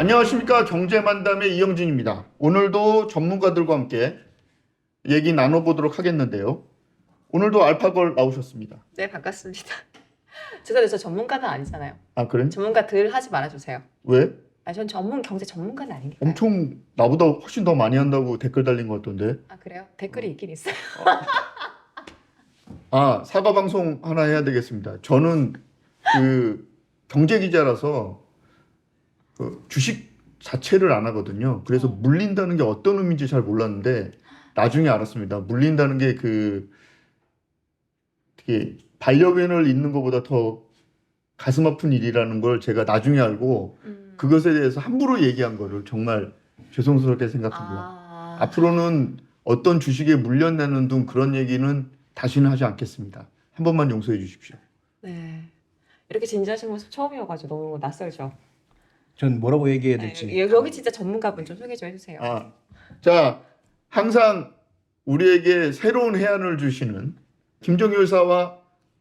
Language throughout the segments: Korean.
안녕하십니까. 경제만담의 이영진입니다. 오늘도 전문가들과 함께 얘기 나눠보도록 하겠는데요. 오늘도 알파걸 나오셨습니다. 네, 반갑습니다. 죄송해요. 저 전문가는 아니잖아요. 아, 그래? 전문가들 하지 말아주세요. 왜? 전 경제 전문가는 아니니까요. 엄청 나보다 훨씬 더 많이 한다고 댓글 달린 것 같던데. 아, 그래요? 댓글이 있긴 있어요. 아, 사과 방송 하나 해야 되겠습니다. 저는 그 경제 기자라서 그 주식 자체를 안 하거든요. 그래서 물린다는 게 어떤 의미인지 잘 몰랐는데 나중에 알았습니다. 물린다는 게 그 되게 반려견을 잇는 것보다 더 가슴 아픈 일이라는 걸 제가 나중에 알고 그것에 대해서 함부로 얘기한 거를 정말 죄송스럽게 생각합니다. 앞으로는 어떤 주식에 물렸냐는 등 그런 얘기는 다시는 하지 않겠습니다. 한 번만 용서해 주십시오. 네. 이렇게 진지하신 모습 처음이어가지고 너무 낯설죠. 전 뭐라고 얘기해야 될지. 네, 여기 진짜 전문가분 좀 소개 좀 해주세요. 자, 항상 우리에게 새로운 해안을 주시는 김종효 의사와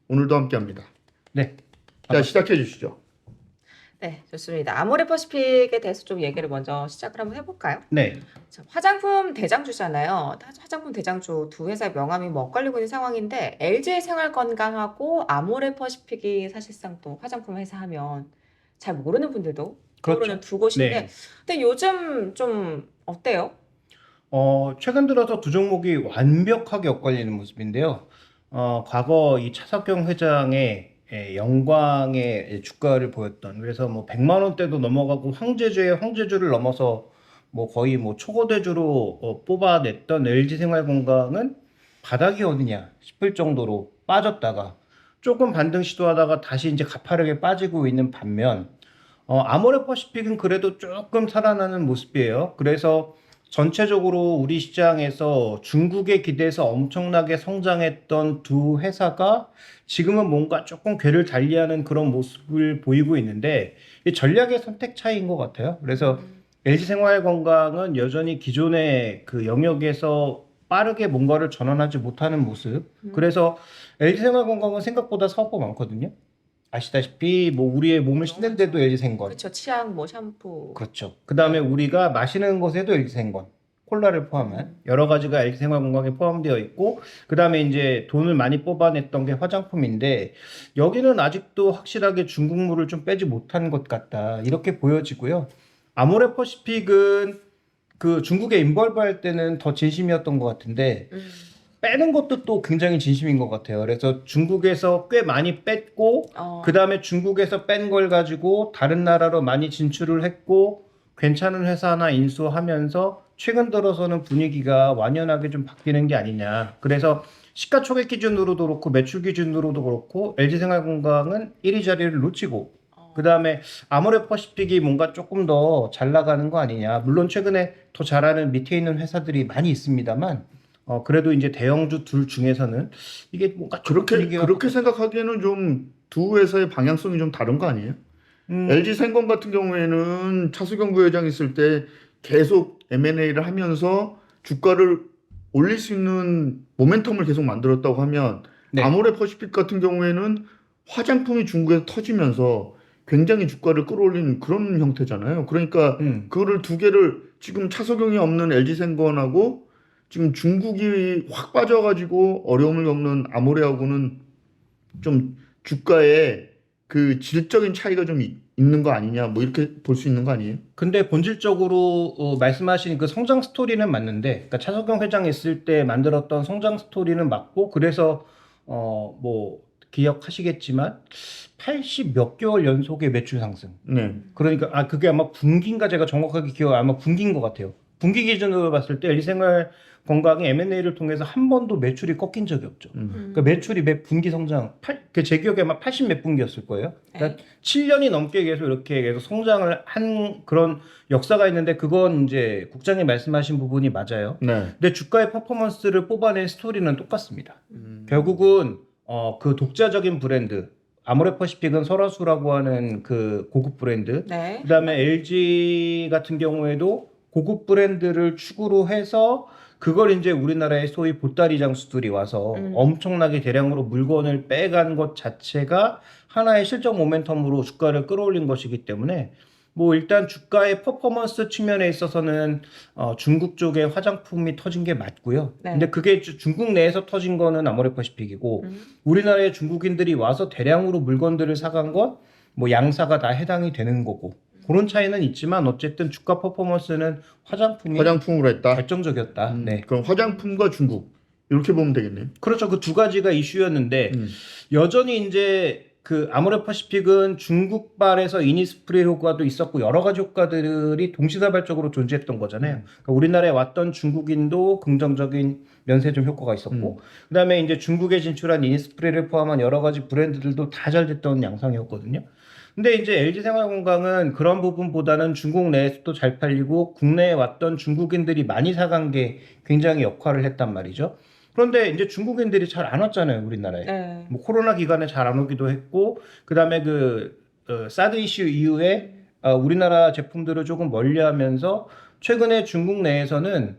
오늘도 함께합니다. 네. 자, 시작해 주시죠. 네, 좋습니다. 아모레퍼시픽에 대해서 좀 얘기를 먼저 시작을 한번 해볼까요? 네. 자, 화장품 대장주잖아요. 화장품 대장주 두 회사 명함이 뭐 엇갈리고 있는 상황인데 LG생활건강하고 아모레퍼시픽이 사실상 또 화장품 회사 하면 잘 모르는 분들도 떠오르는 두 곳인데 네. 근데 요즘 좀 어때요? 최근 들어서 두 종목이 완벽하게 엇갈리는 모습인데요. 과거 이 차석경 회장의 영광의 주가를 보였던, 그래서 뭐 100만 원대도 넘어가고 황제주를 넘어서 뭐 거의 뭐 초거대주로 뽑아냈던 LG생활건강은 바닥이 어디냐 싶을 정도로 빠졌다가 조금 반등 시도하다가 다시 이제 가파르게 빠지고 있는 반면 아모레퍼시픽은 그래도 조금 살아나는 모습이에요. 그래서 전체적으로 우리 시장에서 중국에 기대서 엄청나게 성장했던 두 회사가 지금은 뭔가 조금 궤를 달리하는 그런 모습을 보이고 있는데 이 전략의 선택 차이인 것 같아요. 그래서 LG생활건강은 여전히 기존의 그 영역에서 빠르게 뭔가를 전환하지 못하는 모습. 그래서 LG생활건강은 생각보다 사업가 많거든요. 아시다시피 뭐 우리의 몸을 씻는 데도 LG생건. 그렇죠. 치약, 뭐 샴푸. 그렇죠. 그 다음에 우리가 마시는 것에도 LG생건, 콜라를 포함한 여러 가지가 LG생활건강에 포함되어 있고, 그 다음에 이제 돈을 많이 뽑아냈던 게 화장품인데 여기는 아직도 확실하게 중국물을 좀 빼지 못한 것 같다 이렇게 보여지고요. 아모레퍼시픽은 그 중국에 인벌브 할 때는 더 진심이었던 것 같은데 빼는 것도 또 굉장히 진심인 것 같아요. 그래서 중국에서 꽤 많이 뺐고 그 다음에 중국에서 뺀 걸 가지고 다른 나라로 많이 진출을 했고 괜찮은 회사 하나 인수하면서 최근 들어서는 분위기가 완연하게 좀 바뀌는 게 아니냐. 그래서 시가총액 기준으로도 그렇고 매출 기준으로도 그렇고 LG생활건강은 1위 자리를 놓치고 그 다음에 아모레퍼시픽이 뭔가 조금 더 잘 나가는 거 아니냐. 물론 최근에 더 잘하는 밑에 있는 회사들이 많이 있습니다만 그래도 이제 대형주 둘 중에서는 이게 뭔가 그렇게 생각하기에는 좀 두 회사의 방향성이 좀 다른 거 아니에요? LG생건 같은 경우에는 차수경 부회장 있을 때 계속 M&A를 하면서 주가를 올릴 수 있는 모멘텀을 계속 만들었다고 하면 네. 아모레퍼시픽 같은 경우에는 화장품이 중국에서 터지면서 굉장히 주가를 끌어올리는 그런 형태잖아요. 그러니까 그거를 두 개를 지금 차석경이 없는 LG생건하고 지금 중국이 확 빠져가지고 어려움을 겪는 아모레하고는 좀 주가에 그 질적인 차이가 좀 있는 거 아니냐, 뭐 이렇게 볼 수 있는 거 아니에요? 근데 본질적으로 말씀하신 그 성장 스토리는 맞는데, 그러니까 차석경 회장이 있을 때 만들었던 성장 스토리는 맞고, 그래서 뭐 기억하시겠지만 80 몇 개월 연속의 매출 상승. 네. 그러니까 그게 아마 분기인가 제가 정확하게 아마 분기인 것 같아요. 분기 기준으로 봤을 때 LG생활건강이 M&A를 통해서 한 번도 매출이 꺾인 적이 없죠. 그러니까 매출이 매 분기 성장, 제 기억에 아마 80 몇 분기였을 거예요. 그러니까 7년이 넘게 계속 이렇게 계속 성장을 한 그런 역사가 있는데 그건 이제 국장님 말씀하신 부분이 맞아요. 네. 근데 주가의 퍼포먼스를 뽑아낸 스토리는 똑같습니다. 결국은 그 독자적인 브랜드, 아모레퍼시픽은 설화수라고 하는 그 고급 브랜드, 네. 그다음에 LG 같은 경우에도 고급 브랜드를 축으로 해서 그걸 이제 우리나라의 소위 보따리 장수들이 와서 엄청나게 대량으로 물건을 빼간 것 자체가 하나의 실적 모멘텀으로 주가를 끌어올린 것이기 때문에 뭐 일단 주가의 퍼포먼스 측면에 있어서는 중국 쪽에 화장품이 터진 게 맞고요. 네. 근데 그게 중국 내에서 터진 거는 아모레퍼시픽이고 음. 우리나라에 중국인들이 와서 대량으로 물건들을 사간 건 뭐 양사가 다 해당이 되는 거고 그런 차이는 있지만 어쨌든 주가 퍼포먼스는 화장품이 화장품으로 했다. 결정적이었다. 네. 그럼 화장품과 중국 이렇게 보면 되겠네요. 그렇죠. 그 두 가지가 이슈였는데 여전히 이제 그 아모레퍼시픽은 중국발에서 이니스프리 효과도 있었고 여러 가지 효과들이 동시다발적으로 존재했던 거잖아요. 그러니까 우리나라에 왔던 중국인도 긍정적인 면세점 효과가 있었고 그다음에 이제 중국에 진출한 이니스프리를 포함한 여러 가지 브랜드들도 다 잘 됐던 양상이었거든요. 근데 이제 LG생활건강은 그런 부분보다는 중국 내에서도 잘 팔리고 국내에 왔던 중국인들이 많이 사간 게 굉장히 역할을 했단 말이죠. 그런데 이제 중국인들이 잘 안 왔잖아요, 우리나라에. 네. 뭐 코로나 기간에 잘 안 오기도 했고, 그다음에 사드 이슈 이후에 우리나라 제품들을 조금 멀리하면서 최근에 중국 내에서는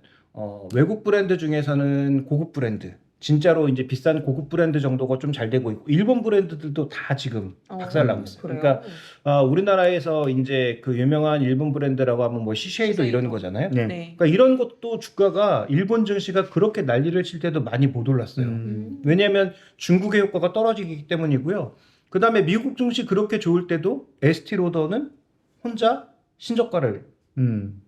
외국 브랜드 중에서는 고급 브랜드, 진짜로 이제 비싼 고급 브랜드 정도가 좀 잘 되고 있고, 일본 브랜드들도 다 지금 박살나고 있어요. 그래요? 그러니까 우리나라에서 이제 그 유명한 일본 브랜드라고 하면 뭐 시쉐이도 이런 시쉐이도. 거잖아요. 네. 네. 그러니까 이런 것도 주가가 일본 증시가 그렇게 난리를 칠 때도 많이 못 올랐어요. 왜냐하면 중국의 효과가 떨어지기 때문이고요. 그 다음에 미국 증시 그렇게 좋을 때도 에스티로더는 혼자 신저가를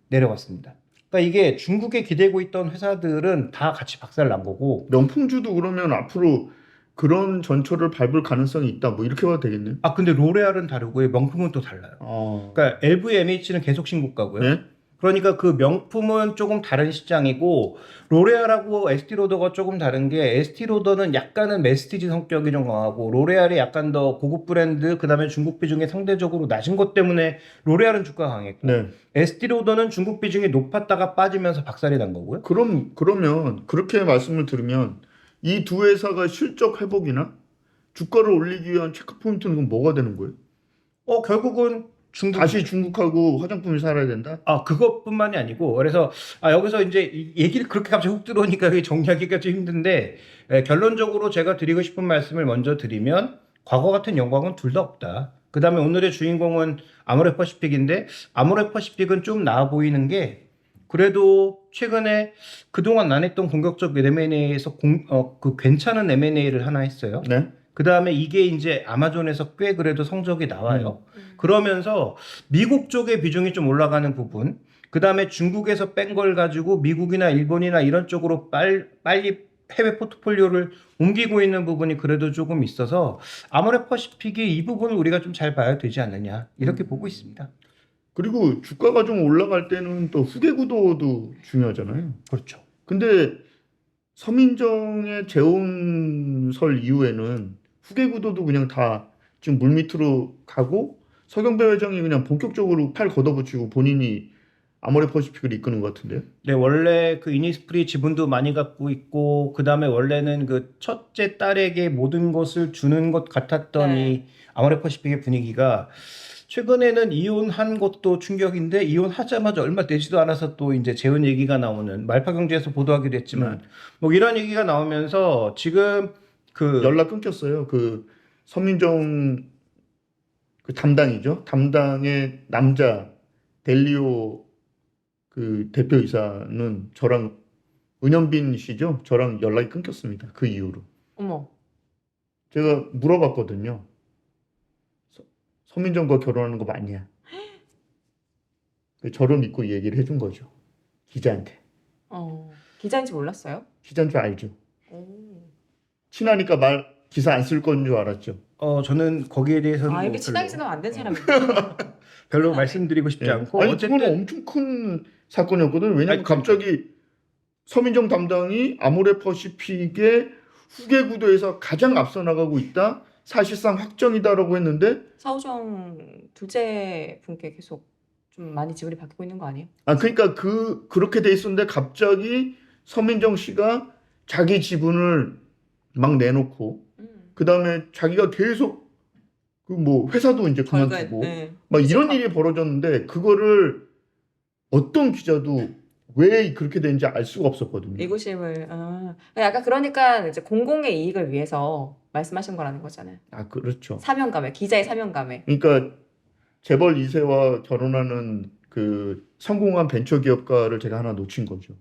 내려갔습니다. 그러니까 이게 중국에 기대고 있던 회사들은 다 같이 박살난 거고. 명품주도 그러면 앞으로 그런 전철을 밟을 가능성이 있다. 뭐 이렇게 봐도 되겠네요. 근데 로레알은 다르고요. 명품은 또 달라요. 그러니까 LVMH는 계속 신고가고요. 네? 그러니까 그 명품은 조금 다른 시장이고 로레알하고 에스티로더가 조금 다른 게 에스티로더는 약간은 메스티지 성격이 좀 강하고 로레알이 약간 더 고급 브랜드 그다음에 중국 비중이 상대적으로 낮은 것 때문에 로레알은 주가가 강했고 네. 에스티로더는 중국 비중이 높았다가 빠지면서 박살이 난 거고요. 그러면 그렇게 말씀을 들으면 이 두 회사가 실적 회복이나 주가를 올리기 위한 체크 포인트는 그럼 뭐가 되는 거예요? 결국은 다시 중국하고 화장품이 살아야 된다? 그것뿐만이 아니고 그래서 여기서 이제 얘기를 그렇게 갑자기 훅 들어오니까 그게 정리하기가 좀 힘든데 결론적으로 제가 드리고 싶은 말씀을 먼저 드리면 과거 같은 영광은 둘 다 없다. 그 다음에 오늘의 주인공은 아모레퍼시픽인데 아모레퍼시픽은 좀 나아 보이는 게 그래도 최근에 그동안 안 했던 공격적 M&A에서 그 괜찮은 M&A를 하나 했어요. 네. 그 다음에 이게 이제 아마존에서 꽤 그래도 성적이 나와요. 그러면서 미국 쪽의 비중이 좀 올라가는 부분, 그 다음에 중국에서 뺀 걸 가지고 미국이나 일본이나 이런 쪽으로 빨리 해외 포트폴리오를 옮기고 있는 부분이 그래도 조금 있어서 아모레퍼시픽이 이 부분을 우리가 좀 잘 봐야 되지 않느냐 이렇게 보고 있습니다. 그리고 주가가 좀 올라갈 때는 또 후계 구도도 중요하잖아요. 그렇죠. 근데 서민정의 재혼설 이후에는 후계 구도도 그냥 다 지금 물밑으로 가고 서경배 회장이 그냥 본격적으로 팔 걷어붙이고 본인이 아모레퍼시픽을 이끄는 것 같은데요. 네, 원래 그 이니스프리 지분도 많이 갖고 있고 그 다음에 원래는 그 첫째 딸에게 모든 것을 주는 것 같았던 네. 이 아모레퍼시픽의 분위기가 최근에는 이혼한 것도 충격인데 이혼하자마자 얼마 되지도 않아서 또 이제 재혼 얘기가 나오는 말파경제에서 보도하기도 했지만 뭐 이런 얘기가 나오면서 지금 그 연락 끊겼어요. 그 서민정 그 담당이죠. 담당의 남자 델리오 그 대표이사는 저랑 은현빈 씨죠. 저랑 연락이 끊겼습니다. 그 이후로. 어머. 제가 물어봤거든요. 서민정과 결혼하는 거 맞냐? 저를 믿고 얘기를 해준 거죠. 기자한테. 기자인지 몰랐어요? 기자인 줄 알죠. 오. 친하니까 기사 안 쓸 건 줄 알았죠. 저는 거기에 대해서는 뭐 이렇게 친하게 생각 안 된 사람인데. 별로 말씀드리고 싶지 예. 않고 아니 어쨌든 그건 엄청 큰 사건이었거든요. 왜냐면 아니, 갑자기 서민정 담당이 아모레퍼시픽의 후계 구도에서 가장 앞서 나가고 있다. 사실상 확정이다라고 했는데 사오정 둘째 분께 계속 좀 많이 지분이 바뀌고 있는 거 아니에요? 그러니까 그렇게 돼 있었는데 갑자기 서민정 씨가 자기 지분을 막 내놓고 그다음에 자기가 계속 그 뭐 회사도 이제 그만두고 네. 막 이런 일이 벌어졌는데 그거를 어떤 기자도 왜 그렇게 되는지 알 수가 없었거든요. 미구심을 약간 그러니까 이제 공공의 이익을 위해서 말씀하신 거라는 거잖아요. 그렇죠. 사명감에 기자의 사명감에. 그러니까 재벌 2세와 결혼하는 그 성공한 벤처 기업가를 제가 하나 놓친 거죠.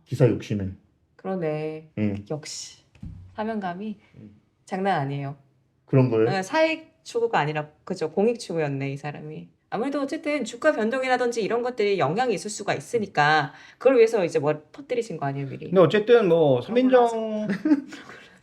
기사 욕심에. 그러네. 예. 역시 사명감이 장난 아니에요. 그런 거예요. 사익 추구가 아니라 그죠, 공익 추구였네 이 사람이. 아무래도 어쨌든 주가 변동이라든지 이런 것들이 영향이 있을 수가 있으니까 그걸 위해서 이제 뭐 터뜨리신 거 아니에요 미리. 근데 어쨌든 뭐 그런 걸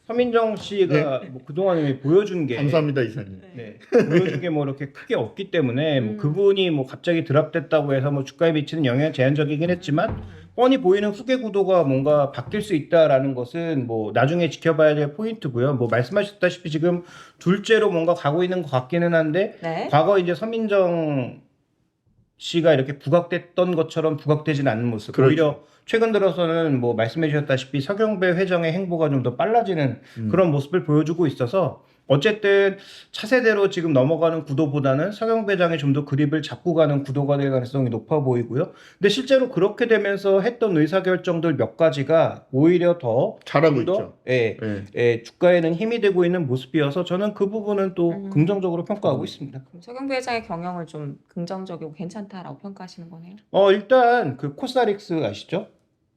서민정 씨가 뭐 그동안에 보여준 게 감사합니다 이사님. 네, 보여준 게 뭐 이렇게 크게 없기 때문에 뭐 그분이 뭐 갑자기 드랍됐다고 해서 뭐 주가에 미치는 영향이 제한적이긴 했지만 뻔히 보이는 후계 구도가 뭔가 바뀔 수 있다라는 것은 뭐 나중에 지켜봐야 될 포인트고요. 뭐 말씀하셨다시피 지금 둘째로 뭔가 가고 있는 것 같기는 한데 네. 과거 이제 서민정 씨가 이렇게 부각됐던 것처럼 부각되진 않는 모습. 그렇죠. 오히려 최근 들어서는 뭐 말씀해 주셨다시피 서경배 회장의 행보가 좀 더 빨라지는 그런 모습을 보여주고 있어서 어쨌든 차세대로 지금 넘어가는 구도보다는 서경배 회장이 좀 더 그립을 잡고 가는 구도가 될 가능성이 높아 보이고요. 근데 실제로 그렇게 되면서 했던 의사결정들 몇 가지가 오히려 더 잘하고 더, 있죠. 예, 예. 예, 주가에는 힘이 되고 있는 모습이어서 저는 그 부분은 또 긍정적으로 평가하고 있습니다. 그럼 서경배 회장의 경영을 좀 긍정적이고 괜찮다라고 평가하시는 거네요. 일단 그 코스닥스 아시죠?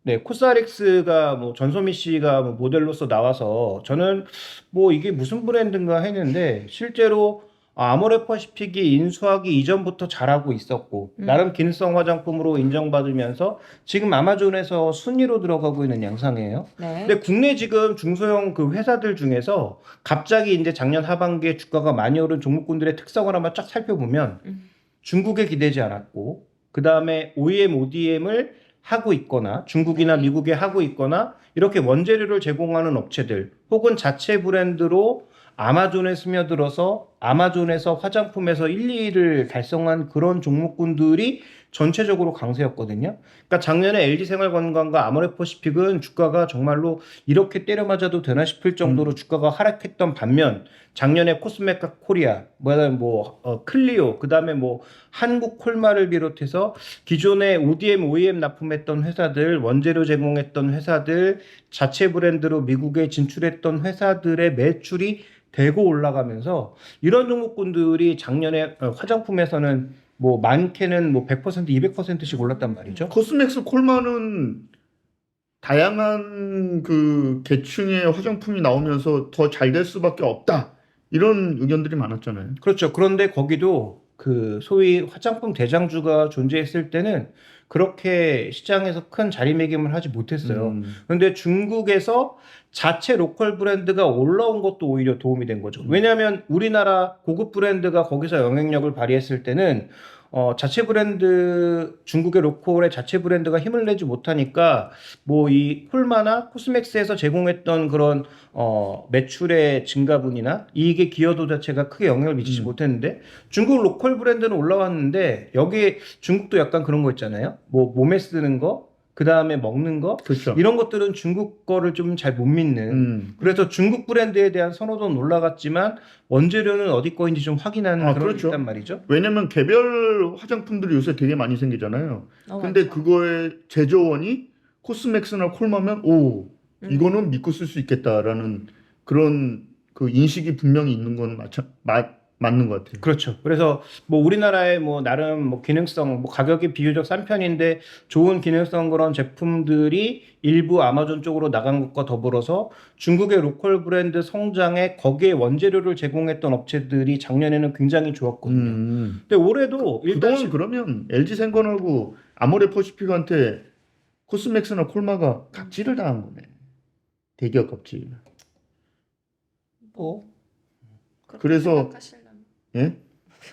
네, 코스닥스가 뭐 전소미 씨가 뭐 모델로서 나와서 저는 뭐 이게 무슨 브랜드인가 했는데 실제로 아모레퍼시픽이 인수하기 이전부터 잘하고 있었고 나름 기능성 화장품으로 인정받으면서 지금 아마존에서 순위로 들어가고 있는 양상이에요. 네. 근데 국내 지금 중소형 그 회사들 중에서 갑자기 이제 작년 하반기에 주가가 많이 오른 종목군들의 특성을 한번 쫙 살펴보면 중국에 기대지 않았고 그 다음에 OEM, ODM을 하고 있거나 중국이나 미국에 하고 있거나 이렇게 원재료를 제공하는 업체들 혹은 자체 브랜드로 아마존에 스며들어서 아마존에서 화장품에서 1, 2위를 달성한 그런 종목군들이 전체적으로 강세였거든요. 그러니까 작년에 LG생활건강과 아모레퍼시픽은 주가가 정말로 이렇게 때려 맞아도 되나 싶을 정도로 주가가 하락했던 반면 작년에 코스메카 코리아, 클리오, 그다음에 뭐 한국 콜마를 비롯해서 기존에 ODM, OEM 납품했던 회사들, 원재료 제공했던 회사들, 자체 브랜드로 미국에 진출했던 회사들의 매출이 대고 올라가면서 이런 종목군들이 작년에 화장품에서는 뭐 많게는 뭐 100%, 200%씩 올랐단 말이죠. 코스맥스 콜마는 다양한 그 계층의 화장품이 나오면서 더 잘 될 수밖에 없다. 이런 의견들이 많았잖아요. 그렇죠. 그런데 거기도 그 소위 화장품 대장주가 존재했을 때는 그렇게 시장에서 큰 자리매김을 하지 못했어요. 그런데 중국에서 자체 로컬 브랜드가 올라온 것도 오히려 도움이 된 거죠. 왜냐하면 우리나라 고급 브랜드가 거기서 영향력을 발휘했을 때는 자체 브랜드, 중국의 로컬의 자체 브랜드가 힘을 내지 못하니까 뭐 이 콜마나 코스맥스에서 제공했던 그런 매출의 증가분이나 이익의 기여도 자체가 크게 영향을 미치지 못했는데 중국 로컬 브랜드는 올라왔는데 여기 중국도 약간 그런 거 있잖아요. 뭐 몸에 쓰는 거, 그 다음에 먹는 거, 그렇죠. 이런 것들은 중국 거를 좀 잘 못 믿는. 그래서 중국 브랜드에 대한 선호도는 올라갔지만 원재료는 어디 거인지 좀 확인하는 그런 그렇죠. 게 있단 말이죠. 왜냐면 개별 화장품들이 요새 되게 많이 생기잖아요. 근데 맞죠. 그거의 제조원이 코스맥스나 콜마면 이거는 믿고 쓸 수 있겠다라는 그런 그 인식이 분명히 있는 건 맞는 것 같아요. 그렇죠. 그래서 뭐 우리나라에 뭐 나름 뭐 기능성, 뭐 가격이 비교적 싼 편인데 좋은 기능성 그런 제품들이 일부 아마존 쪽으로 나간 것과 더불어서 중국의 로컬 브랜드 성장에 거기에 원재료를 제공했던 업체들이 작년에는 굉장히 좋았거든요. 근데 올해도 그동안 그러면 LG생건하고 아모레퍼시픽한테 코스맥스나 콜마가 갑질을 당한 거네. 대기업 갑질. 뭐 그래서 생각하시려면. 예?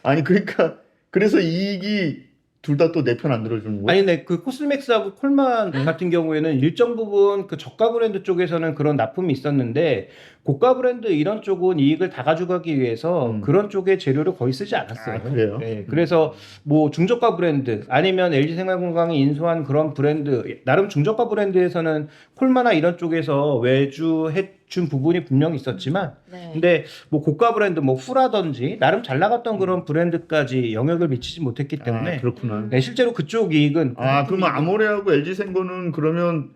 아니 그러니까 그래서 이익이 둘 다 또 내 편 안 들어주는 거야? 아니, 네, 그 코스맥스하고 콜만 같은 경우에는 일정 부분 그 저가 브랜드 쪽에서는 그런 납품이 있었는데 고가 브랜드 이런 쪽은 이익을 다 가져가기 위해서 그런 쪽의 재료를 거의 쓰지 않았어요. 그래요? 네, 그래서 뭐 중저가 브랜드 아니면 LG생활건강이 인수한 그런 브랜드, 나름 중저가 브랜드에서는 콜마나 이런 쪽에서 외주해준 부분이 분명히 있었지만 네. 근데 뭐 고가 브랜드 뭐 후라든지 나름 잘 나갔던 그런 브랜드까지 영향을 미치지 못했기 때문에 그렇구나. 네, 실제로 그쪽 이익은 그러면 아모레하고 LG생건은 그러면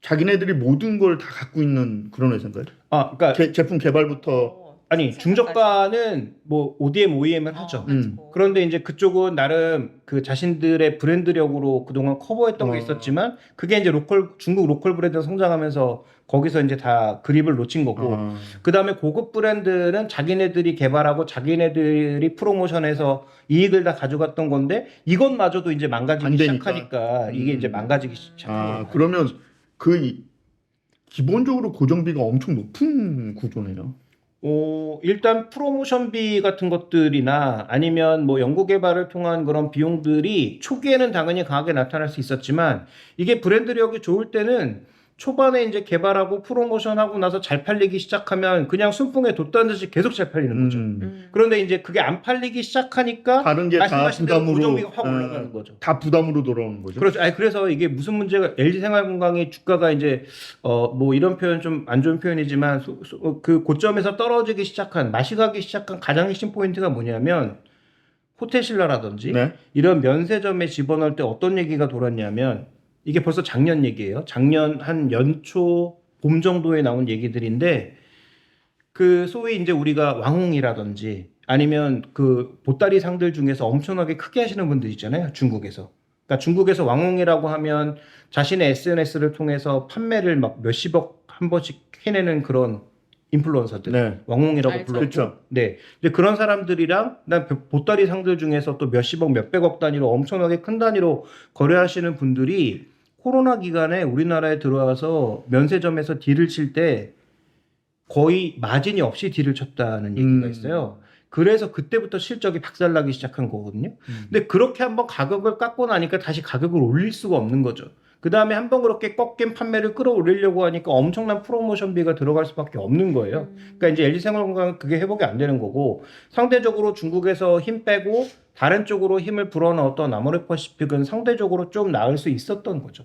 자기네들이 모든 걸 다 갖고 있는 그런 회사인가요? 그러니까 제품 개발부터 아니 중저가는 뭐 ODM, OEM을 하죠. 가지고. 그런데 이제 그쪽은 나름 그 자신들의 브랜드력으로 그동안 커버했던 게 있었지만 그게 이제 중국 로컬 브랜드가 성장하면서 거기서 이제 다 그립을 놓친 거고 그 다음에 고급 브랜드는 자기네들이 개발하고 자기네들이 프로모션해서 이익을 다 가져갔던 건데 이것마저도 이제 안 망가지기 되니까. 시작하니까 이게 이제 망가지기 시작한 거예요. 그러면 기본적으로 고정비가 엄청 높은 구조네요. 일단 프로모션비 같은 것들이나 아니면 뭐 연구개발을 통한 그런 비용들이 초기에는 당연히 강하게 나타날 수 있었지만 이게 브랜드력이 좋을 때는 초반에 이제 개발하고 프로모션하고 나서 잘 팔리기 시작하면 그냥 순풍에 돛단 듯이 계속 잘 팔리는 거죠. 그런데 이제 그게 안 팔리기 시작하니까 다른 게 다 말씀하신 대로 부담으로 고정비가 확 올라가는 거죠. 다 부담으로 돌아오는 거죠. 그렇죠. 아니 그래서 이게 무슨 문제가 LG생활건강의 주가가 이제 뭐 이런 표현 좀 안 좋은 표현이지만 그 고점에서 떨어지기 시작한 맛이 가기 시작한 가장 핵심 포인트가 뭐냐면 호텔신라라든지 네. 이런 면세점에 집어넣을 때 어떤 얘기가 돌았냐면 이게 벌써 작년 얘기예요. 작년 한 연초 봄 정도에 나온 얘기들인데 그 소위 이제 우리가 왕홍이라든지 아니면 그 보따리 상들 중에서 엄청나게 크게 하시는 분들 있잖아요. 중국에서. 그러니까 중국에서 왕홍이라고 하면 자신의 SNS를 통해서 판매를 막 몇십억 한 번씩 해내는 그런 인플루언서들. 네. 왕홍이라고 알죠. 불렀고. 그렇죠. 네. 이제 그런 사람들이랑 그다음 보따리 상들 중에서 또 몇십억, 몇백억 단위로 엄청나게 큰 단위로 거래하시는 분들이 코로나 기간에 우리나라에 들어와서 면세점에서 딜을 칠 때 거의 마진이 없이 딜을 쳤다는 얘기가 있어요. 그래서 그때부터 실적이 박살나기 시작한 거거든요. 근데 그렇게 한번 가격을 깎고 나니까 다시 가격을 올릴 수가 없는 거죠. 그 다음에 한번 그렇게 꺾인 판매를 끌어올리려고 하니까 엄청난 프로모션비가 들어갈 수밖에 없는 거예요. 그러니까 이제 LG생활건강은 그게 회복이 안 되는 거고 상대적으로 중국에서 힘 빼고 다른 쪽으로 힘을 불어넣었던 아모레퍼시픽은 상대적으로 좀 나을 수 있었던 거죠.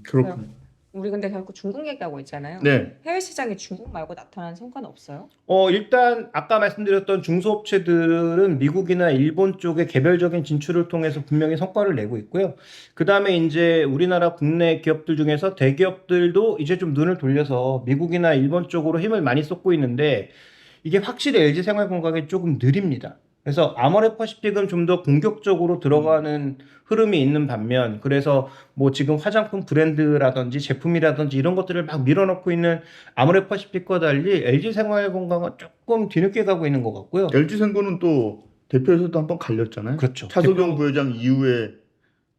그렇군요. 우리 근데 결국 중국 얘기하고 있잖아요. 네. 해외 시장에 중국 말고 나타난 성과는 없어요? 일단 아까 말씀드렸던 중소업체들은 미국이나 일본 쪽의 개별적인 진출을 통해서 분명히 성과를 내고 있고요. 그 다음에 이제 우리나라 국내 기업들 중에서 대기업들도 이제 좀 눈을 돌려서 미국이나 일본 쪽으로 힘을 많이 쏟고 있는데 이게 확실히 LG생활건강이 조금 느립니다. 그래서 아모레퍼시픽은 좀 더 공격적으로 들어가는 흐름이 있는 반면 그래서 뭐 지금 화장품 브랜드라든지 제품이라든지 이런 것들을 막 밀어넣고 있는 아모레퍼시픽과 달리 LG생활건강은 조금 뒤늦게 가고 있는 것 같고요. LG생고는 또 대표에서도 한번 갈렸잖아요. 그렇죠. 차석용 부회장 이후에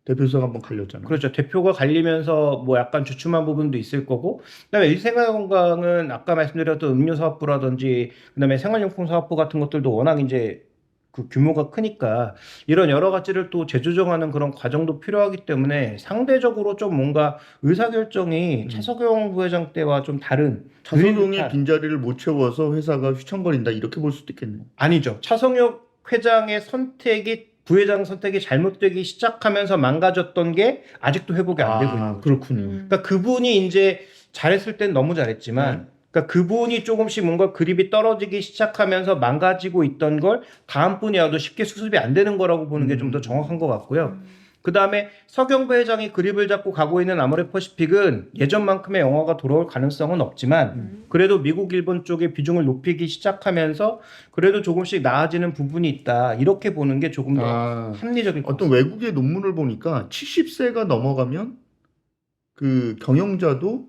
대표에서가 한번 갈렸잖아요. 그렇죠. 대표가 갈리면서 뭐 약간 주춤한 부분도 있을 거고, 그다음에 LG생활건강은 아까 말씀드렸던 음료 사업부라든지, 그다음에 생활용품 사업부 같은 것들도 워낙 이제 그 규모가 크니까 이런 여러 가지를 또 재조정하는 그런 과정도 필요하기 때문에 상대적으로 좀 뭔가 의사결정이 차석용 부회장 때와 좀 다른 차석용이 듯한- 빈자리를 못 채워서 회사가 휘청거린다 이렇게 볼 수도 있겠네요. 아니죠. 차성혁 회장의 부회장 선택이 잘못되기 시작하면서 망가졌던 게 아직도 회복이 안 되고 있는 거죠. 그렇군요. 그러니까 그분이 이제 잘했을 땐 너무 잘했지만 그러니까 그분이 조금씩 뭔가 그립이 떨어지기 시작하면서 망가지고 있던 걸 다음 분이 와도 쉽게 수습이 안 되는 거라고 보는 게 좀 더 정확한 것 같고요. 그 다음에 서경부 회장이 그립을 잡고 가고 있는 아모레퍼시픽은 예전만큼의 영화가 돌아올 가능성은 없지만 그래도 미국, 일본 쪽의 비중을 높이기 시작하면서 그래도 조금씩 나아지는 부분이 있다. 이렇게 보는 게 조금 더 합리적일 것 어떤 같습니다. 외국의 논문을 보니까 70세가 넘어가면 그 경영자도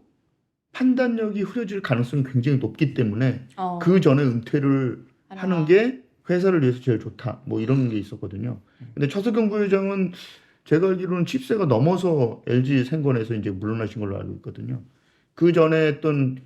판단력이 흐려질 가능성이 굉장히 높기 때문에 그 전에 은퇴를 하는 게 회사를 위해서 제일 좋다. 뭐 이런 게 있었거든요. 근데 차석용 부회장은 제가 알기로는 70세가 넘어서 LG 생건에서 이제 물러나신 걸로 알고 있거든요. 그 전에 했던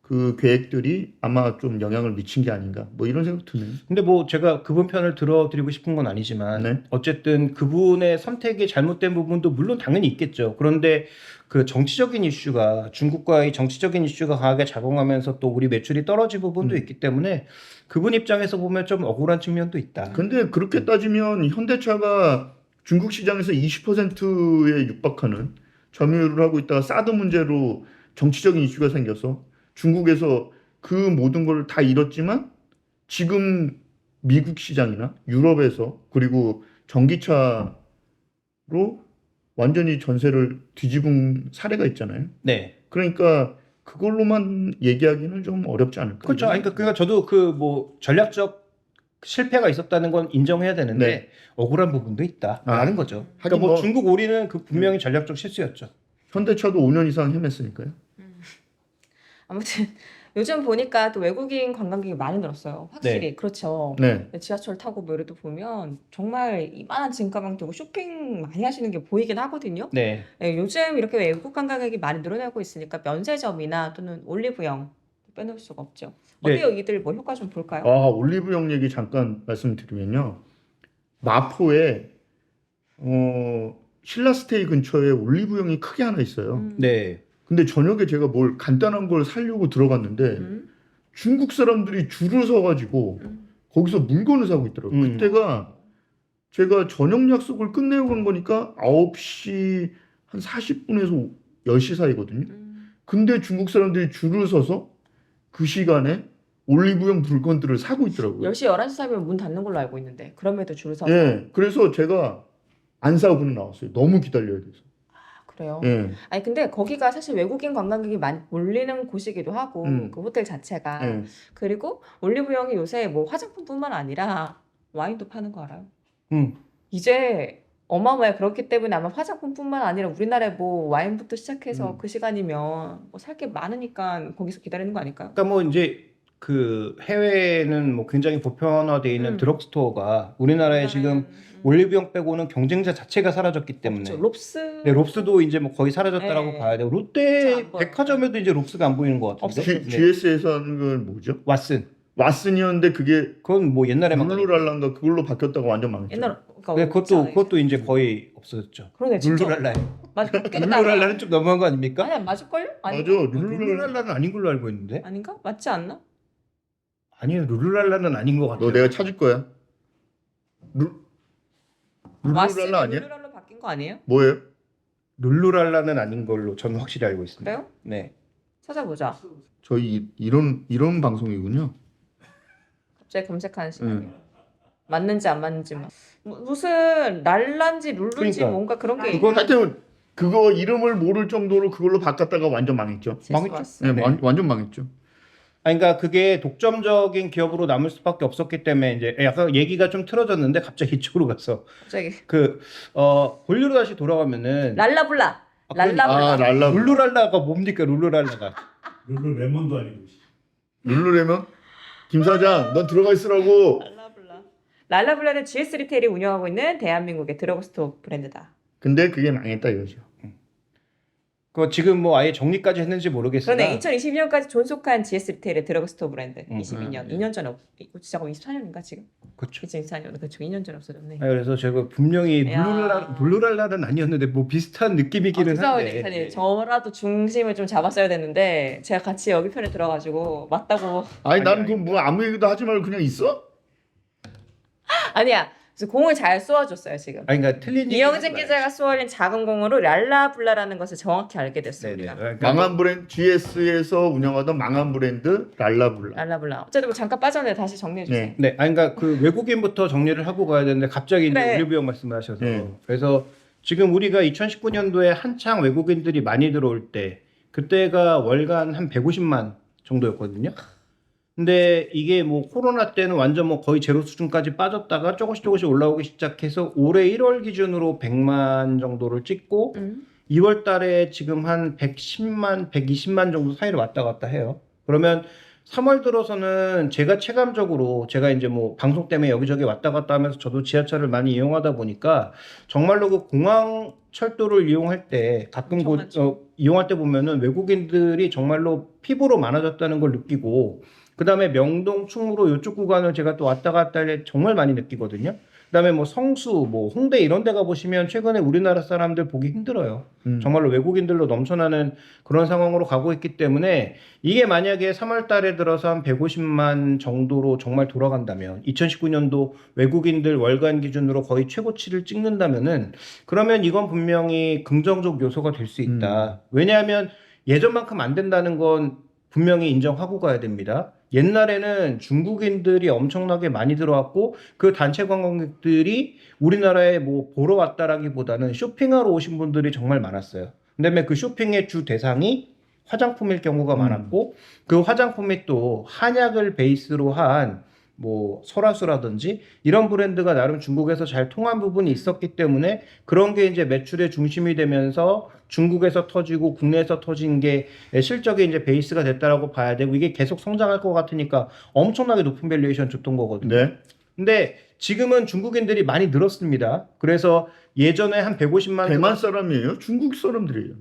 그 계획들이 아마 좀 영향을 미친 게 아닌가. 뭐 이런 생각 드네요. 근데 뭐 제가 그분 편을 들어드리고 싶은 건 아니지만 네. 어쨌든 그분의 선택이 잘못된 부분도 물론 당연히 있겠죠. 그런데 그 정치적인 이슈가 중국과의 정치적인 이슈가 강하게 작용하면서 또 우리 매출이 떨어진 부분도 있기 때문에 그분 입장에서 보면 좀 억울한 측면도 있다. 근데 그렇게 따지면 현대차가 중국 시장에서 20%에 육박하는 점유율을 하고 있다가 사드 문제로 정치적인 이슈가 생겨서 중국에서 그 모든 걸 다 잃었지만 지금 미국 시장이나 유럽에서 그리고 전기차로 완전히 전세를 뒤집은 사례가 있잖아요. 네. 그러니까 그걸로만 얘기하기는 좀 어렵지 않을까? 그렇죠. 아니, 그러니까 저도 그 뭐 전략적 실패가 있었다는 건 인정해야 되는데 네. 억울한 부분도 있다라는 거죠. 그러니까 하긴 뭐 뭐 중국 오리는 그 분명히 전략적 실수였죠. 현대차도 5년 이상 헤맸으니까요. 아무튼 요즘 보니까 또 외국인 관광객이 많이 늘었어요. 확실히 그렇죠. 네. 지하철 타고 뭐 이래도 보면 정말 이만한 짐가방 들고 쇼핑 많이 하시는 게 보이긴 하거든요. 네. 네, 요즘 이렇게 외국 관광객이 많이 늘어나고 있으니까 면세점이나 또는 올리브영 빼놓을 수가 없죠. 네. 어때요? 이들 뭐 효과 좀 볼까요? 올리브영 얘기 잠깐 말씀드리면요. 마포에 신라스테이 근처에 올리브영이 크게 하나 있어요. 네. 근데 저녁에 제가 뭘 간단한 걸 사려고 들어갔는데 음, 중국 사람들이 줄을 서가지고 거기서 물건을 사고 있더라고요. 음. 그때가 제가 저녁 약속을 끝내고 간 거니까 9시 한 40분에서 10시 사이거든요. 근데 중국 사람들이 줄을 서서 그 시간에 올리브영 물건들을 사고 있더라고요. 10시, 11시 사이면 문 닫는 걸로 알고 있는데 그럼에도 줄을 서서 예, 그래서 제가 안 사고 그냥 나왔어요. 너무 기다려야 돼서. 그래요. 예, 아니 근데 거기가 사실 외국인 관광객이 많이 몰리는 곳이기도 하고 그 호텔 자체가 예. 그리고 올리브영이 요새 뭐 화장품뿐만 아니라 와인도 파는 거 알아요? 음. 이제 어마어마해. 그렇기 때문에 아마 화장품뿐만 아니라 우리나라에 뭐 와인부터 시작해서 그 시간이면 뭐 살 게 많으니까 거기서 기다리는 거 아닐까요? 그러니까 뭐 이제 그 해외에는 뭐 굉장히 보편화되어 있는 드럭스토어가 우리나라에 지금 올리브영 빼고는 경쟁자 자체가 사라졌기 때문에 그렇죠. 롭스 네, 롭스도 이제 뭐 거의 사라졌다라고 네. 봐야 돼요. 잘안 롯데 보여요. 백화점에도 이제 롭스가 안 보이는 것 같은데. 없었어요. 네. GS에서 하는 건 뭐죠? 왓슨. 왓슨이었는데 그게 그건 뭐 옛날에만 룰루랄라인가 그걸로 바뀌었다고 완전 망했죠. 옛날 그러니까 네, 없지 않아요, 그것도 이제 거의 없어졌죠. 그러네 진짜. 룰루랄라. 맞아. 룰루랄라는 좀 너무한 거 아닙니까? 아니야 맞을걸요? 아니 맞아. 룰루랄라는 아닌 걸로 알고 있는데. 아닌가? 맞지 않나? 아니요, 룰루랄라는 아닌 것 같아요. 너 내가 찾을 거야. 왓슨이 룰루랄라 아니야? 룰루랄라 바뀐 거 아니에요? 뭐예요? 룰루랄라는 아닌 걸로 저는 확실히 알고 있습니다. 그래요? 네. 찾아보자. 저희 이런 방송이군요. 갑자기 검색하는 시간이에요. 맞는지 안 맞는지 무슨 랄란지 룰루인지 그러니까. 뭔가 그런 게 그건 하여튼 그거 이름을 모를 정도로 그걸로 바꿨다가 완전 망했죠. 망했죠? 네, 네. 완전 망했죠. 아니, 그러니까 그게 독점적인 기업으로 남을 수밖에 없었기 때문에 이제 약간 얘기가 좀 틀어졌는데 갑자기 이쪽으로 가서 갑자기 본류로 다시 돌아가면은 랄라블라 랄라블라 랄라 룰루랄라가 뭡니까? 룰루랄라가 룰루레몬도 아니고. 룰루레몬? 김 사장, 넌 들어가 있으라고. 랄라블라는 GS 리테일이 운영하고 있는 대한민국의 드러그스토어 브랜드다. 근데 그게 망했다 이거죠. 그 지금 뭐 아예 정리까지 했는지 모르겠으나 그러네. 2022년까지 존속한 GS 리테일의 드러그스토어 브랜드. 22년. 2년 전에 잠깐 24년인가 지금? 그렇죠. 2024년. 그렇죠. 2년 전에 없어졌네. 그래서 제가 분명히 야. 룰루랄라는 아니었는데 뭐 비슷한 느낌이기는 한데 사장님, 저라도 중심을 좀 잡았어야 됐는데 제가 같이 여기 편에 들어가지고 맞다고. 아니 나는 그 뭐 아무 얘기도 하지 말고 그냥 있어? 아니야. 그래서 공을 잘 쏘아줬어요 지금. 아니 그러니까 틀린 얘기는 이영진 하지 기자가 쏘아올린 작은 공으로 랄라블라라는 것을 정확히 알게 됐어요. 말아요. 우리가. 네네. 그러니까 망한 브랜드 GS에서 운영하던 망한 브랜드 랄라블라. 랄라블라. 어쨌든 뭐 잠깐 빠졌는데 다시 정리해 주세요. 네. 네, 아니 그러니까 그 외국인부터 정리를 하고 가야 되는데 갑자기 이제 그래. 올리브영 말씀을 하셔서 네. 그래서 지금 우리가 2019년도에 한창 외국인들이 많이 들어올 때 그때가 월간 한 150만 정도였거든요. 근데 이게 뭐 코로나 때는 완전 뭐 거의 제로 수준까지 빠졌다가 조금씩 올라오기 시작해서 올해 1월 기준으로 100만 정도를 찍고 2월 달에 지금 한 110만, 120만 정도 사이로 왔다 갔다 해요. 그러면 3월 들어서는 제가 체감적으로 제가 이제 뭐 방송 때문에 여기저기 왔다 갔다 하면서 저도 지하철을 많이 이용하다 보니까 정말로 그 공항 철도를 이용할 때 가끔 이용할 때 보면은 외국인들이 정말로 피부로 많아졌다는 걸 느끼고 그다음에 명동, 충무로 이쪽 구간을 제가 또 왔다 갔다 할 때 정말 많이 느끼거든요. 그다음에 뭐 성수, 뭐 홍대 이런 데 가보시면 최근에 우리나라 사람들 보기 힘들어요. 정말로 외국인들로 넘쳐나는 그런 상황으로 가고 있기 때문에 이게 만약에 3월 달에 들어서 한 150만 정도로 정말 돌아간다면 2019년도 외국인들 월간 기준으로 거의 최고치를 찍는다면은 그러면 이건 분명히 긍정적 요소가 될 수 있다. 왜냐하면 예전만큼 안 된다는 건 분명히 인정하고 가야 됩니다. 옛날에는 중국인들이 엄청나게 많이 들어왔고 그 단체 관광객들이 우리나라에 뭐 보러 왔다라기보다는 쇼핑하러 오신 분들이 정말 많았어요. 그다음에 그 쇼핑의 주 대상이 화장품일 경우가 많았고 그 화장품이 또 한약을 베이스로 한 뭐 설화수라든지 이런 브랜드가 나름 중국에서 잘 통한 부분이 있었기 때문에 그런 게 이제 매출의 중심이 되면서 중국에서 터지고 국내에서 터진 게 실적의 이제 베이스가 됐다라고 봐야 되고 이게 계속 성장할 것 같으니까 엄청나게 높은 밸류에이션 줬던 거거든요. 네. 근데 지금은 중국인들이 많이 늘었습니다. 그래서 예전에 한 150만 대만 사람이에요? 중국 사람들이에요.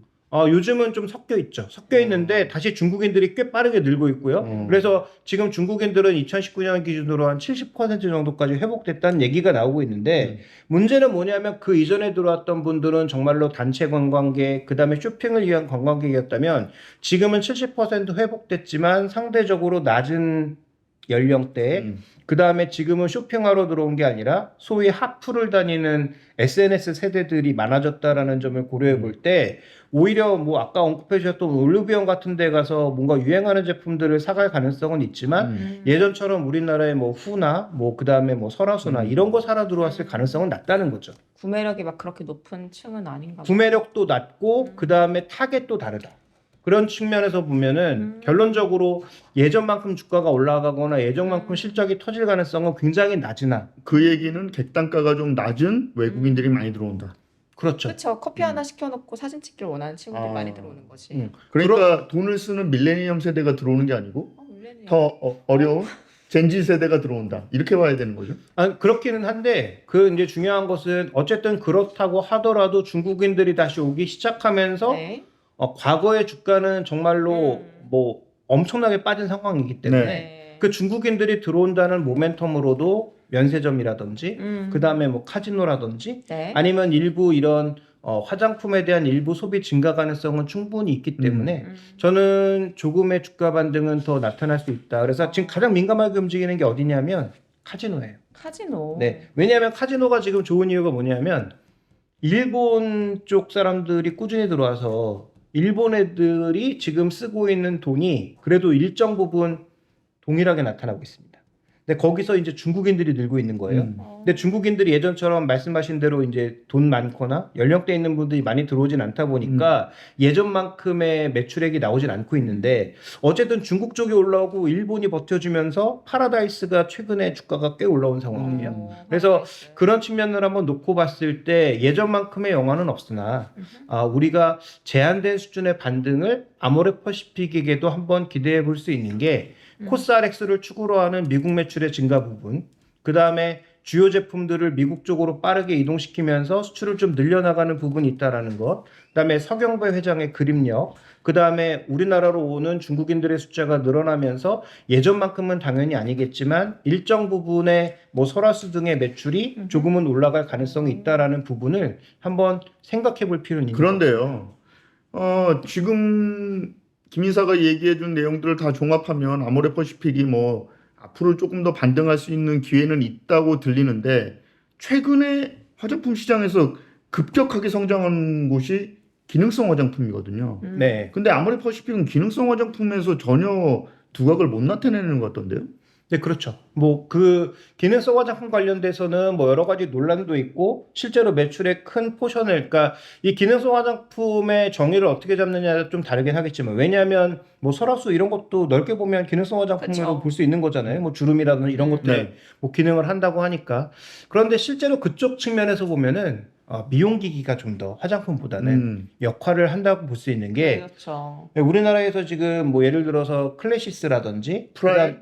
요즘은 좀 섞여 있죠. 섞여 있는데 다시 중국인들이 꽤 빠르게 늘고 있고요. 그래서 지금 중국인들은 2019년 기준으로 한 70% 정도까지 회복됐다는 얘기가 나오고 있는데 문제는 뭐냐면 그 이전에 들어왔던 분들은 정말로 단체 관광객, 그 다음에 쇼핑을 위한 관광객이었다면 지금은 70% 회복됐지만 상대적으로 낮은 연령대에 그 다음에 지금은 쇼핑하러 들어온 게 아니라 소위 하프를 다니는 SNS 세대들이 많아졌다라는 점을 고려해 볼 때 오히려 뭐 아까 언급해 주셨던 올리브영 같은 데 가서 뭔가 유행하는 제품들을 사갈 가능성은 있지만 예전처럼 우리나라의 뭐 후나 뭐 그 다음에 뭐 설화수나 이런 거 사러 들어왔을 가능성은 낮다는 거죠. 구매력이 막 그렇게 높은 층은 아닌가 봐요. 구매력도 낮고 그 다음에 타겟도 다르다. 그런 측면에서 보면은 결론적으로 예전만큼 주가가 올라가거나 예전만큼 실적이 터질 가능성은 굉장히 낮으나 그 얘기는 객단가가 좀 낮은 외국인들이 많이 들어온다. 그렇죠. 그렇죠. 커피 하나 시켜놓고 사진 찍기를 원하는 친구들이 아. 많이 들어오는 거지. 그러니까 돈을 쓰는 밀레니엄 세대가 들어오는 게 아니고 밀레니엄. 더 어려운 젠지 세대가 들어온다. 이렇게 봐야 되는 거죠. 그렇기는 한데 그 이제 중요한 것은 어쨌든 그렇다고 하더라도 중국인들이 다시 오기 시작하면서 네. 과거의 주가는 정말로 뭐 엄청나게 빠진 상황이기 때문에 네. 그 중국인들이 들어온다는 모멘텀으로도 면세점이라든지 그 다음에 뭐 카지노라든지 네. 아니면 일부 이런 화장품에 대한 일부 소비 증가 가능성은 충분히 있기 때문에 저는 조금의 주가 반등은 더 나타날 수 있다. 그래서 지금 가장 민감하게 움직이는 게 어디냐면 카지노예요. 카지노. 네. 왜냐하면 카지노가 지금 좋은 이유가 뭐냐면 일본 쪽 사람들이 꾸준히 들어와서 일본 애들이 지금 쓰고 있는 돈이 그래도 일정 부분 동일하게 나타나고 있습니다. 근데 거기서 이제 중국인들이 늘고 있는 거예요. 근데 중국인들이 예전처럼 말씀하신 대로 이제 돈 많거나 연령대 있는 분들이 많이 들어오진 않다 보니까 예전만큼의 매출액이 나오진 않고 있는데 어쨌든 중국 쪽이 올라오고 일본이 버텨주면서 파라다이스가 최근에 주가가 꽤 올라온 상황이에요. 그래서 그런 측면을 한번 놓고 봤을 때 예전만큼의 영화는 없으나 우리가 제한된 수준의 반등을 아모레퍼시픽에게도 한번 기대해 볼 수 있는 게 코스알엑스를 축으로 하는 미국 매출의 증가 부분, 그 다음에 주요 제품들을 미국 쪽으로 빠르게 이동시키면서 수출을 좀 늘려나가는 부분이 있다라는 것, 그 다음에 서경배 회장의 그림력, 그 다음에 우리나라로 오는 중국인들의 숫자가 늘어나면서 예전만큼은 당연히 아니겠지만 일정 부분의 뭐 설화수 등의 매출이 조금은 올라갈 가능성이 있다라는 부분을 한번 생각해 볼 필요는 있는 것 같아요. 그런데요. 지금 김인사가 얘기해준 내용들을 다 종합하면 아모레퍼시픽이 뭐 앞으로 조금 더 반등할 수 있는 기회는 있다고 들리는데 최근에 화장품 시장에서 급격하게 성장한 곳이 기능성 화장품이거든요. 네. 근데 아모레퍼시픽은 기능성 화장품에서 전혀 두각을 못 나타내는 것 같던데요? 네, 그렇죠. 뭐 그 기능성 화장품 관련돼서는 뭐 여러 가지 논란도 있고 실제로 매출의 큰 포션을 그러니까 이 기능성 화장품의 정의를 어떻게 잡느냐가 좀 다르긴 하겠지만 왜냐하면 뭐 설화수 이런 것도 넓게 보면 기능성 화장품으로 그쵸. 볼 수 있는 거잖아요. 뭐 주름이라든지 이런 것들 네. 뭐 기능을 한다고 하니까 그런데 실제로 그쪽 측면에서 보면은 미용기기가 좀 더 화장품보다는 역할을 한다고 볼 수 있는 게 그렇죠. 우리나라에서 지금 뭐 예를 들어서 클래시스라든지 프라이?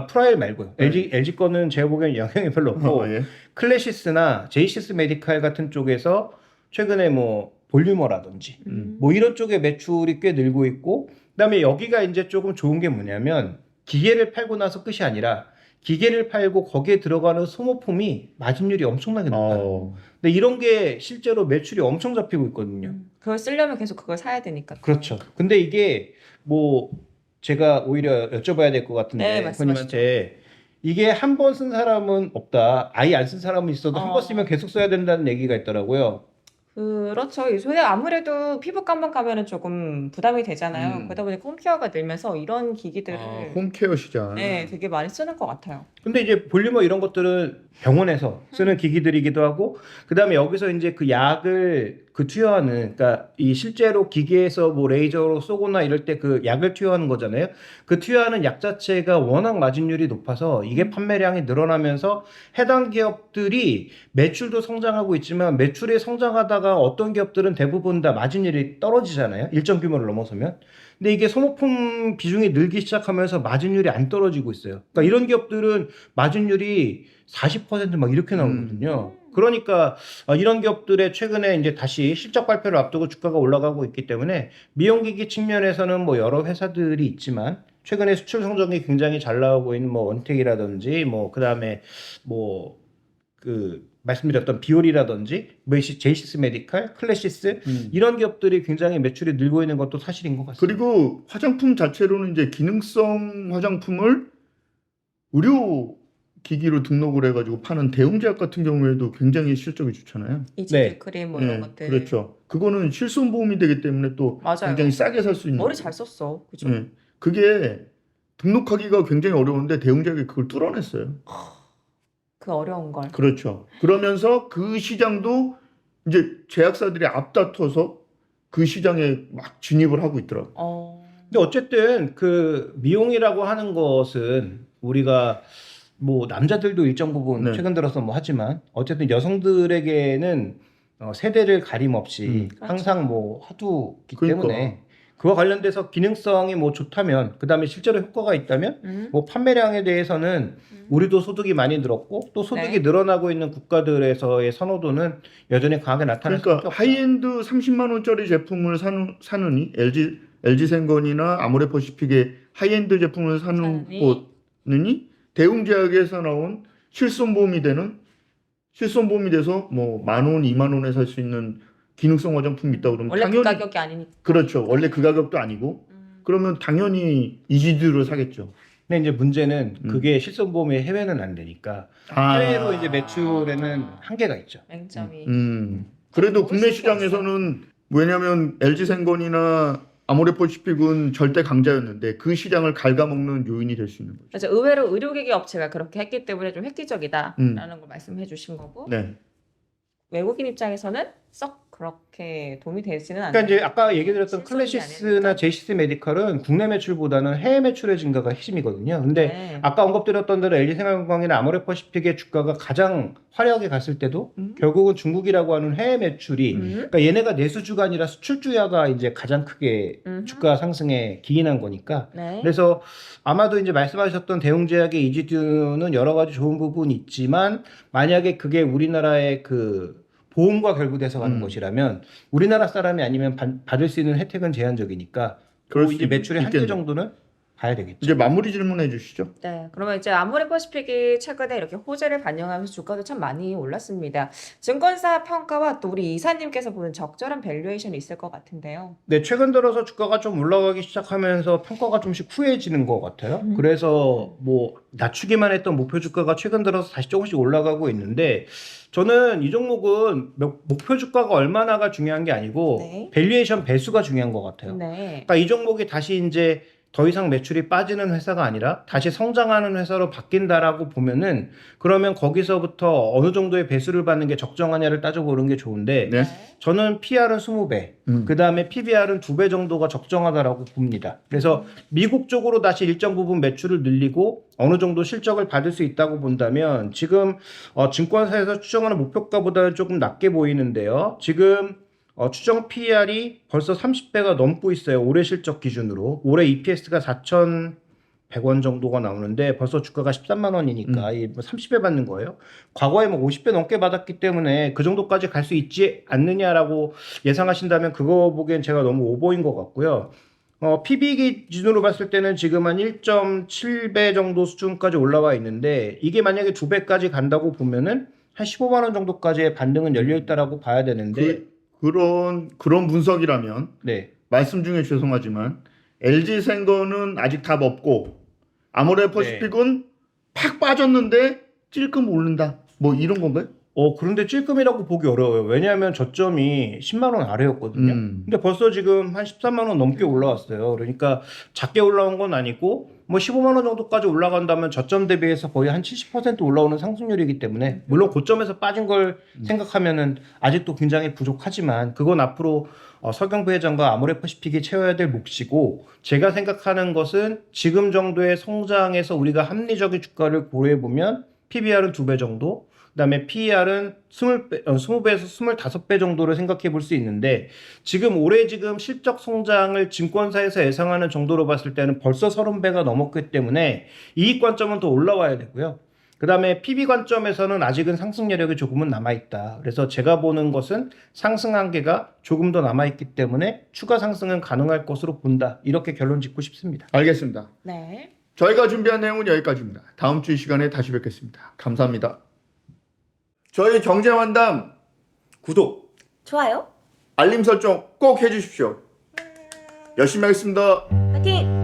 프라일 말고요. 네. LG 거는 제가 보기엔 영향이 별로 없고 예. 클래시스나 제이시스 메디칼 같은 쪽에서 최근에 뭐 볼유머라든지 뭐 이런 쪽의 매출이 꽤 늘고 있고 그다음에 여기가 이제 조금 좋은 게 뭐냐면 기계를 팔고 나서 끝이 아니라 기계를 팔고 거기에 들어가는 소모품이 마진율이 엄청나게 높아요. 근데 이런 게 실제로 매출이 엄청 잡히고 있거든요. 그걸 쓰려면 계속 그걸 사야 되니까. 또. 그렇죠. 근데 이게 뭐 제가 오히려 여쭤봐야 될 것 같은데 네, 말씀하시죠. 대표님한테 이게 한 번 쓴 사람은 없다. 아예 안 쓴 사람은 있어도 한 번 쓰면 계속 써야 된다는 얘기가 있더라고요. 그렇죠. 요새 아무래도 피부과만 가면은 조금 부담이 되잖아요. 그러다 보니까 홈케어가 늘면서 이런 기기들을 홈케어 시장. 네, 되게 많이 쓰는 것 같아요. 근데 이제 볼리머 이런 것들은 병원에서 쓰는 기기들이기도 하고 그다음에 여기서 이제 그 약을 그 투여하는, 그러니까 이 실제로 기계에서 뭐 레이저로 쏘거나 이럴 때 그 약을 투여하는 거잖아요. 그 투여하는 약 자체가 워낙 마진율이 높아서 이게 판매량이 늘어나면서 해당 기업들이 매출도 성장하고 있지만 매출이 성장하다가 어떤 기업들은 대부분 다 마진율이 떨어지잖아요. 일정 규모를 넘어서면. 근데 이게 소모품 비중이 늘기 시작하면서 마진율이 안 떨어지고 있어요. 그러니까 이런 기업들은 마진율이 40% 이렇게 나오거든요. 그러니까 이런 기업들의 최근에 이제 다시 실적 발표를 앞두고 주가가 올라가고 있기 때문에 미용기기 측면에서는 뭐 여러 회사들이 있지만 최근에 수출 성적이 굉장히 잘 나오고 있는 뭐 원택이라든지 뭐 그다음에 뭐 그 말씀드렸던 비올이라든지 제이시스 메디칼, 클래시스 이런 기업들이 굉장히 매출이 늘고 있는 것도 사실인 것 같습니다. 그리고 화장품 자체로는 이제 기능성 화장품을 의료 기기로 등록을 해가지고 파는 대웅제약 같은 경우에도 굉장히 실적이 좋잖아요. 이지드 크림 뭐 이런 네, 것들. 그렇죠. 그거는 실손보험이 되기 때문에 또 맞아요. 굉장히 싸게 살 수 있는 머리 거죠. 잘 썼어. 그죠? 네. 그게 등록하기가 굉장히 어려운데 대웅제약이 그걸 뚫어냈어요. 그 어려운 걸. 그렇죠. 그러면서 그 시장도 이제 제약사들이 앞다퉈서 그 시장에 막 진입을 하고 있더라고요. 근데 어쨌든 그 미용이라고 하는 것은 우리가 뭐 남자들도 일정 부분 네. 최근 들어서 뭐 하지만 어쨌든 여성들에게는 세대를 가림없이 항상 뭐 하두기 그러니까. 때문에 그와 관련돼서 기능성이 뭐 좋다면 그다음에 실제로 효과가 있다면 뭐 판매량에 대해서는 우리도 소득이 많이 늘었고 또 소득이 네. 늘어나고 있는 국가들에서의 선호도는 여전히 강하게 나타날 수밖에 그러니까 없다. 하이엔드 30만 원짜리 제품을 사느니 LG생건이나 아모레퍼시픽의 하이엔드 제품을 사는 사느니. 곳이니 대웅제약에서 나온 실손보험이 돼서 뭐 10,000원, 20,000원에 살 수 있는 기능성 화장품이 있다 그러면 원래 당연히 그 가격이 아니니까. 그렇죠. 원래 그 가격도 아니고 그러면 당연히 이지드를 사겠죠. 근데 이제 문제는 그게 실손보험이 해외는 안 되니까 해외로 이제 매출에는 한계가 있죠. 맹점이. 그래도 모를 국내 수가 시장에서는 왜냐하면 LG생건이나 아모레퍼시픽은 절대 강자였는데 그 시장을 갉아먹는 요인이 될 수 있는 거죠. 그래서 의외로 의료기기 업체가 그렇게 했기 때문에 좀 획기적이다라는 걸 말씀해 주신 거고 네. 외국인 입장에서는 썩 그렇게 도움이 되지는 않아요. 그러니까 이제 아까 얘기 드렸던 실손이 클래시스나 아니니까. 제이시스 메디컬은 국내 매출보다는 해외 매출의 증가가 핵심이거든요. 근데 네. 아까 언급드렸던 대로 LG생활건강이나 아모레퍼시픽의 주가가 가장 화려하게 갔을 때도 결국은 중국이라고 하는 해외 매출이 그러니까 얘네가 내수주가 아니라 수출주야가 이제 가장 크게 주가 상승에 기인한 거니까 네. 그래서 아마도 이제 말씀하셨던 대웅제약의 이지듀는 여러 가지 좋은 부분이 있지만 만약에 그게 우리나라의 그 보험과 결부돼서 가는 것이라면 우리나라 사람이 아니면 받을 수 있는 혜택은 제한적이니까 그럴 그 수 이제 매출의 한계 있겠네요. 정도는 봐야 되겠죠. 이제 마무리 질문해 주시죠. 네, 그러면 이제 아모레퍼시픽이 최근에 이렇게 호재를 반영하면서 주가도 참 많이 올랐습니다. 증권사 평가와 또 우리 이사님께서 보는 적절한 밸류에이션이 있을 것 같은데요. 네, 최근 들어서 주가가 좀 올라가기 시작하면서 평가가 좀씩 후해지는 것 같아요. 그래서 뭐 낮추기만 했던 목표 주가가 최근 들어서 다시 조금씩 올라가고 있는데 저는 이 종목은 목표 주가가 얼마나가 중요한 게 아니고 네. 밸류에이션 배수가 중요한 것 같아요. 네. 그러니까 이 종목이 다시 이제 더 이상 매출이 빠지는 회사가 아니라 다시 성장하는 회사로 바뀐다라고 보면은 그러면 거기서부터 어느 정도의 배수를 받는 게 적정하냐를 따져보는 게 좋은데 네. 저는 PR은 20배, 그 다음에 PBR은 2배 정도가 적정하다라고 봅니다. 그래서 미국 쪽으로 다시 일정 부분 매출을 늘리고 어느 정도 실적을 받을 수 있다고 본다면 지금 증권사에서 추정하는 목표가보다는 조금 낮게 보이는데요. 지금 추정 PER이 벌써 30배가 넘고 있어요. 올해 실적 기준으로. 올해 EPS가 4,100원 정도가 나오는데 벌써 주가가 13만 원이니까 30배 받는 거예요. 과거에 뭐 50배 넘게 받았기 때문에 그 정도까지 갈 수 있지 않느냐라고 예상하신다면 그거 보기엔 제가 너무 오버인 것 같고요. PB 기준으로 봤을 때는 지금 한 1.7배 정도 수준까지 올라와 있는데 이게 만약에 2배까지 간다고 보면은 한 15만 원 정도까지의 반등은 열려 있다라고 봐야 되는데 그런 분석이라면 네. 말씀 중에 죄송하지만 LG생건은 아직 답 없고 아모레퍼시픽은 팍 빠졌는데 찔끔 오른다. 뭐 이런 건가요? 그런데 찔끔이라고 보기 어려워요. 왜냐하면 저점이 10만 원 아래였거든요. 근데 벌써 지금 한 13만 원 넘게 올라왔어요. 그러니까 작게 올라온 건 아니고 뭐 15만 원 정도까지 올라간다면 저점 대비해서 거의 한 70% 올라오는 상승률이기 때문에 물론 고점에서 빠진 걸 생각하면은 아직도 굉장히 부족하지만 그건 앞으로 서경 부회장과 아모레퍼시픽이 채워야 될 몫이고 제가 생각하는 것은 지금 정도의 성장에서 우리가 합리적인 주가를 고려해 보면 PBR은 2배 정도, 그다음에 PER은 20배에서 25배 정도를 생각해 볼 수 있는데 지금 올해 지금 실적 성장을 증권사에서 예상하는 정도로 봤을 때는 벌써 30배가 넘었기 때문에 이익 관점은 더 올라와야 되고요. 그다음에 PB 관점에서는 아직은 상승 여력이 조금은 남아있다. 그래서 제가 보는 것은 상승 한계가 조금 더 남아있기 때문에 추가 상승은 가능할 것으로 본다. 이렇게 결론 짓고 싶습니다. 알겠습니다. 네. 저희가 준비한 내용은 여기까지입니다. 다음 주 이 시간에 다시 뵙겠습니다. 감사합니다. 저희 경제환담 구독, 좋아요. 알림 설정 꼭 해주십시오. 열심히 하겠습니다. 파이팅!